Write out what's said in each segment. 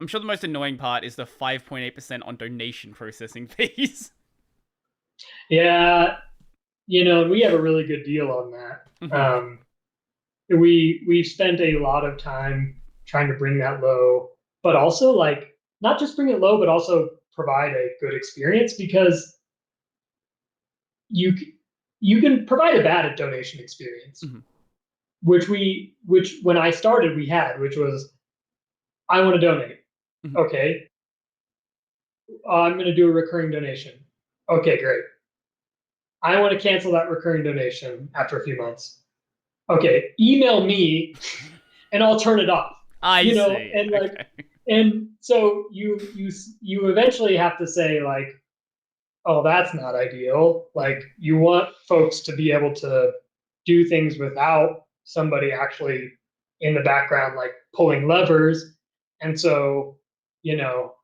I'm sure the most annoying part is the 5.8% on donation processing fees. Yeah, we have a really good deal on that. Mhm. We've spent a lot of time trying to bring that low, but also like not just bring it low, but also provide a good experience because you you can provide a bad donation experience, Mhm. which when I started we had, which was I want to donate. Mhm. Okay, I'm going to do a recurring donation. Okay, great. I want to cancel that recurring donation after a few months. Okay, email me and I'll turn it off. I see. And like, Okay. and so you eventually have to say like, oh, that's not ideal. Like, Mhm. you want folks to be able to do things without somebody actually in the background, like pulling levers. And so, you know,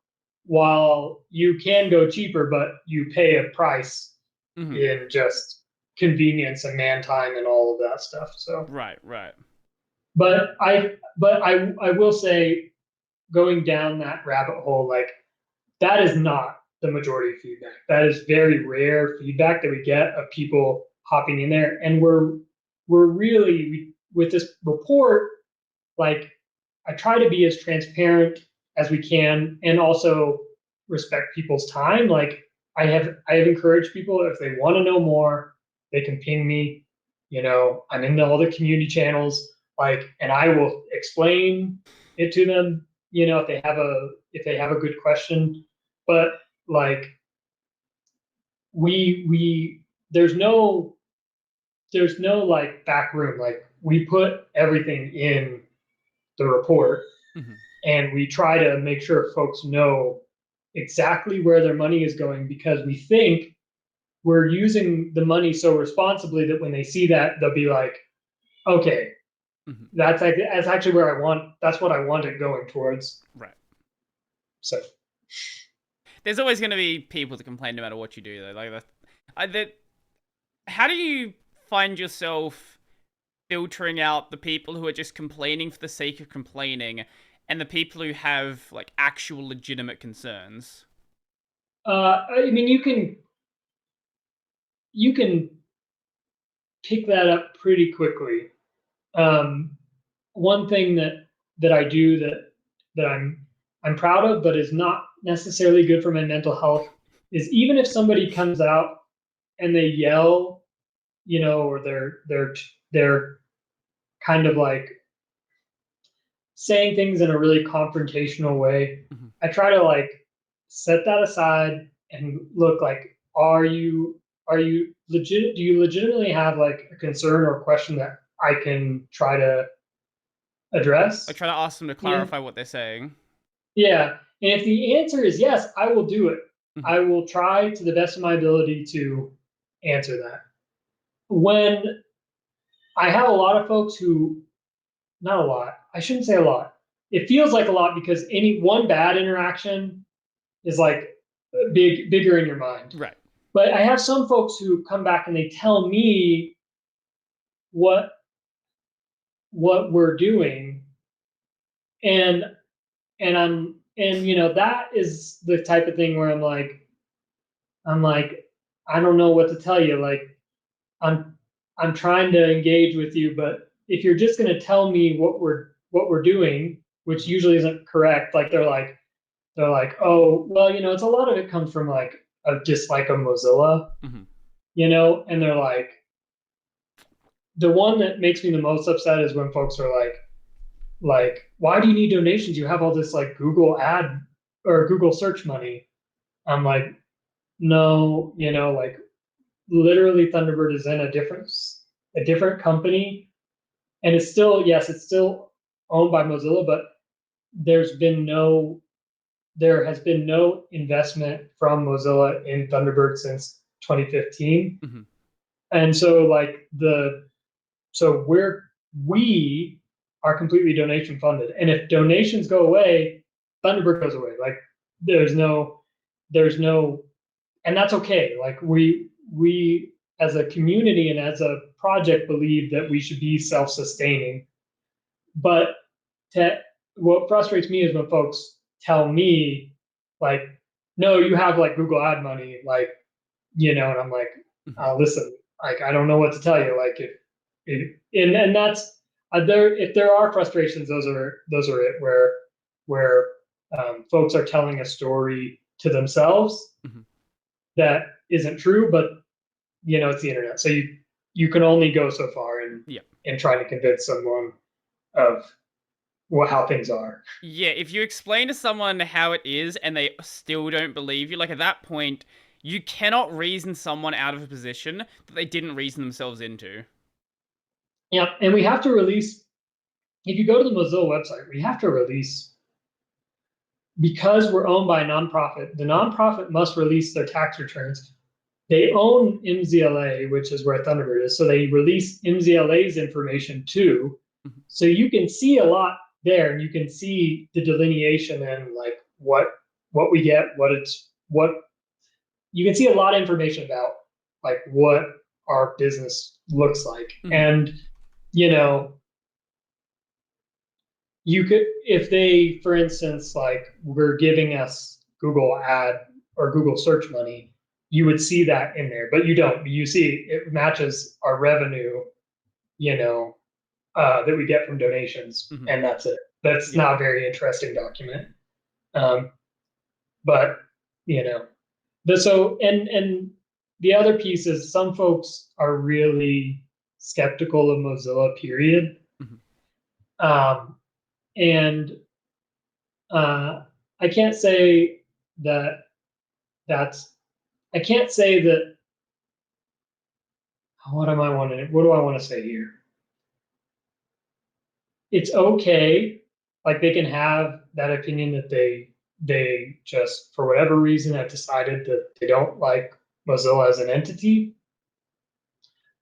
while you can go cheaper, but you pay a price Mhm. in just convenience and man time and all of that stuff. So, Right, right. but I will say, going down that rabbit hole, like that is not the majority of feedback. That is very rare feedback that we get of people hopping in there, and we're really with this report. Like, I try to be as transparent as we can, and also respect people's time. Like, I have encouraged people, if they want to know more, they can ping me. I'm in all the community channels, like, and I will explain it to them. If they have a good question, but like we there's no like back room. Like, we put everything in the report, Mhm. and we try to make sure folks know exactly where their money is going, because we think we're using the money so responsibly that when they see that, they'll be like, okay, Mhm. that's actually where that's what I want it going towards. Right. So There's always going to be people to complain no matter what you do, though. Like that. How do you find yourself filtering out the people who are just complaining for the sake of complaining, and the people who have like actual legitimate concerns? I mean, you can pick that up pretty quickly. One thing that I do that I'm proud of, but is not necessarily good for my mental health, is even if somebody comes out and they yell, or they're kind of like saying things in a really confrontational way, Mhm. I try to like set that aside and look like, are you legit? Do you legitimately have like a concern or a question that I can try to I address? try to ask them to And clarify what they're saying. yeah, and if the answer is yes, I will do it. Mhm. I will try to the best of my ability to answer that. When I have a lot of folks who, not a lot, I shouldn't say a lot. It feels like a lot because any one bad interaction is like bigger in your mind. Right. But I have some folks who come back and they tell me what what we're doing, and that is the type of thing where I'm like, I don't know what to tell you. Like, I'm I'm trying to engage with you, but if you're just going to tell me what we're doing, which Mhm. usually isn't correct, like they're like, oh, well, it's a lot of it comes from like a dislike of Mozilla, Mhm. and they're like, the one that makes me the most upset is when folks are like, why do you need donations? You have all this like Google ad or Google search money. I'm like, no, like, literally Thunderbird is in a different company, and it's still owned by Mozilla, but there has been no investment from Mozilla in Thunderbird since 2015. Mhm. And so like we are completely donation funded. And if donations go away, Thunderbird goes away. Like, there's no and that's okay. Like, we as a community and as a project believe that we should be self-sustaining. But to, what frustrates me is when folks tell me like, no, you have like Google ad money, like, and I'm like, listen, like, I don't know what to tell you. Like and that's there, if there are frustrations, those are it, where folks are telling a story to themselves that isn't true, but it's the internet. So you can only go so far in trying to convince someone of how things are. Yeah, if you explain to someone how it is and they still don't believe you, like at that point, you cannot reason someone out of a position that they didn't reason themselves into. Yeah, and we have to release. If you go to the Mozilla website, we have to release, because we're owned by a nonprofit. The nonprofit must release their tax returns. They own MZLA, which is where Thunderbird is, so they release MZLA's information too. So you can see a lot there, and you can see the delineation and like what we get, what you can see a lot of information about like what our business looks like. And you know, you could, if they, for instance, like were giving us Google ad or Google search money, you would see that in there, but you don't. You see it matches our revenue, that we get from donations, and that's it. That's not a very interesting document. But so and the other piece is some folks are really skeptical of Mozilla, period. And I can't say that that's, I can't say that, what do I want to say here? It's okay. Like they can have that opinion that they just, for whatever reason, have decided that they don't like Mozilla as an entity.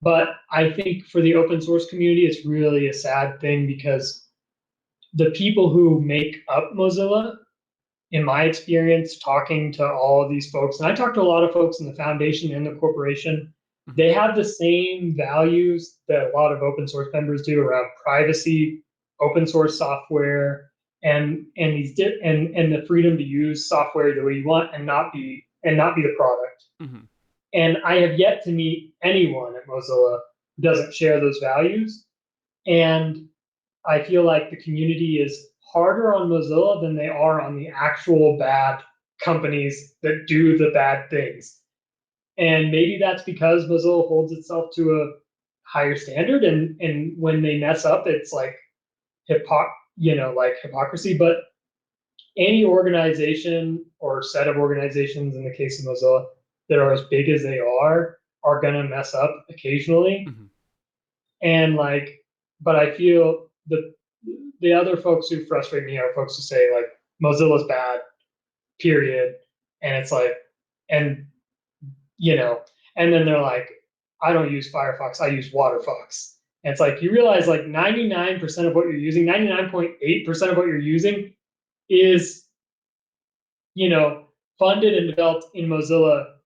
But I think for the open source community, it's really a sad thing, because the people who make up Mozilla, in my experience, talking to all of these folks, and I talked to a lot of folks in the foundation and the corporation, they have the same values that a lot of open source members do around privacy, open source software, and the freedom to use software the way you want and not be the product. And I have yet to meet anyone at Mozilla who doesn't share those values. And I feel like the community is harder on Mozilla than they are on the actual bad companies that do the bad things. And maybe that's because Mozilla holds itself to a higher standard, and when they mess up, it's like hypocrisy. But any organization or set of organizations, in the case of Mozilla, that are as big as they are gonna mess up occasionally. And but I feel the other folks who frustrate me are folks who say like Mozilla's bad, period. And it's like, and and then they're like, I don't use Firefox, I use WaterFox. And it's like, you realize like 99% of what you're using, 99.8% of what you're using is, funded and developed in Mozilla